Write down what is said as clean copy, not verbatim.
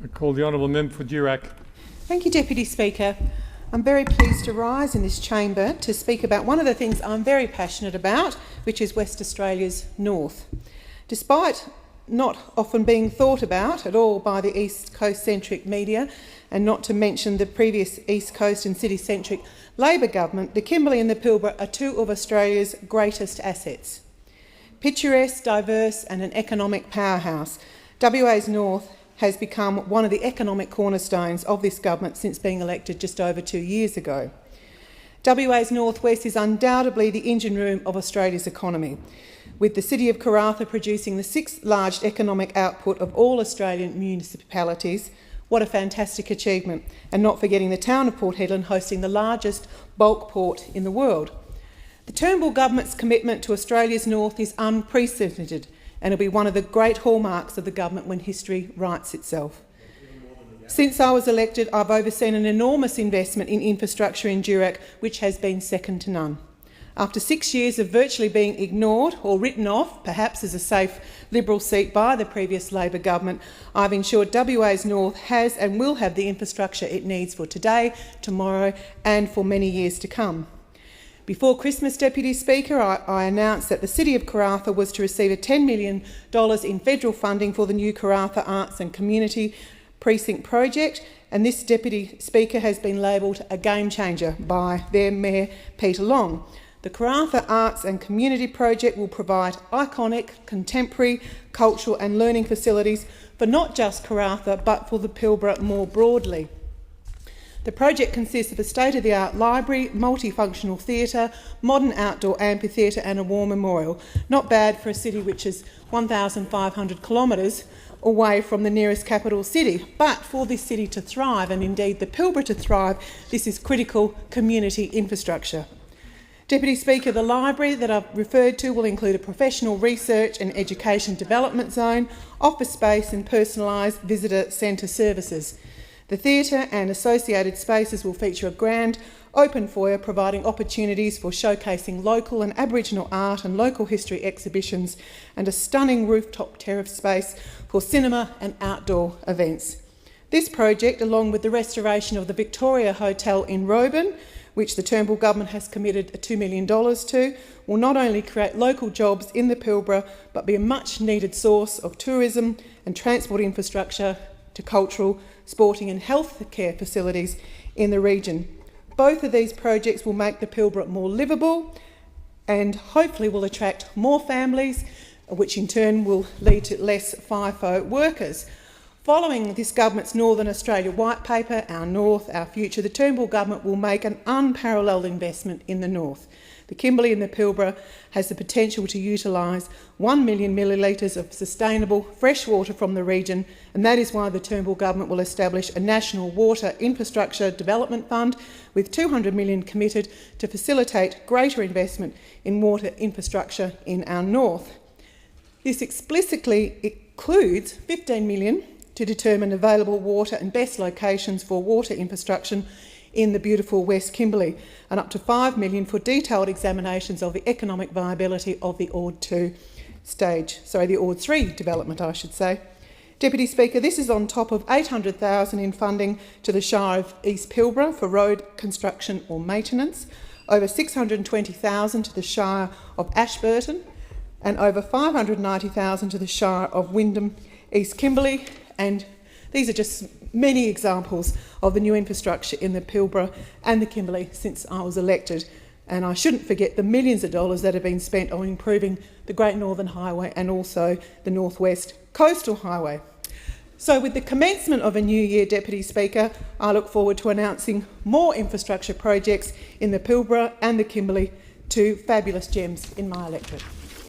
I call the Honourable Member for Durack. Thank you, Deputy Speaker. I'm very pleased to rise in this chamber to speak about one of the things I'm very passionate about, which is West Australia's north. Despite not often being thought about at all by the East Coast-centric media, and not to mention the previous East Coast and city-centric Labor government, the Kimberley and the Pilbara are two of Australia's greatest assets. Picturesque, diverse and an economic powerhouse, WA's north has become one of the economic cornerstones of this government since being elected just over 2 years ago. WA's northwest is undoubtedly the engine room of Australia's economy, with the city of Karratha producing the sixth largest economic output of all Australian municipalities. What a fantastic achievement, and not forgetting the town of Port Hedland hosting the largest bulk port in the world. The Turnbull government's commitment to Australia's north is unprecedented, and it'll be one of the great hallmarks of the government when history writes itself. Since I was elected, I've overseen an enormous investment in infrastructure in Durack, which has been second to none. After 6 years of virtually being ignored or written off, perhaps as a safe Liberal seat by the previous Labor government, I've ensured WA's north has and will have the infrastructure it needs for today, tomorrow and for many years to come. Before Christmas, Deputy Speaker, I announced that the City of Karratha was to receive a $10 million in federal funding for the new Karratha Arts and Community Precinct project, and this, Deputy Speaker, has been labelled a game changer by their Mayor Peter Long. The Karratha Arts and Community Project will provide iconic, contemporary, cultural and learning facilities for not just Karratha but for the Pilbara more broadly. The project consists of a state-of-the-art library, multifunctional theatre, modern outdoor amphitheatre and a war memorial. Not bad for a city which is 1,500 kilometres away from the nearest capital city. But for this city to thrive, and indeed the Pilbara to thrive, this is critical community infrastructure. Deputy Speaker, the library that I've referred to will include a professional research and education development zone, office space and personalised visitor centre services. The theatre and associated spaces will feature a grand open foyer providing opportunities for showcasing local and Aboriginal art and local history exhibitions, and a stunning rooftop terrace space for cinema and outdoor events. This project, along with the restoration of the Victoria Hotel in Roebourne, which the Turnbull government has committed $2 million to, will not only create local jobs in the Pilbara but be a much needed source of tourism and transport infrastructure to cultural, sporting and healthcare facilities in the region. Both of these projects will make the Pilbara more livable and hopefully will attract more families, which in turn will lead to less FIFO workers. Following this government's Northern Australia White Paper, Our North, Our Future, the Turnbull government will make an unparalleled investment in the north. The Kimberley and the Pilbara has the potential to utilise 1 million millilitres of sustainable fresh water from the region, and that is why the Turnbull government will establish a National Water Infrastructure Development Fund with $200 million committed to facilitate greater investment in water infrastructure in our north. This explicitly includes $15 million to determine available water and best locations for water infrastructure in the beautiful West Kimberley, and up to $5 million for detailed examinations of the economic viability of the Ord 3 development, I should say. Deputy Speaker, this is on top of $800,000 in funding to the Shire of East Pilbara for road construction or maintenance, over $620,000 to the Shire of Ashburton, and over $590,000 to the Shire of Wyndham East Kimberley. And these are just many examples of the new infrastructure in the Pilbara and the Kimberley since I was elected. And I shouldn't forget the millions of dollars that have been spent on improving the Great Northern Highway and also the North West Coastal Highway. So with the commencement of a new year, Deputy Speaker, I look forward to announcing more infrastructure projects in the Pilbara and the Kimberley, two fabulous gems in my electorate.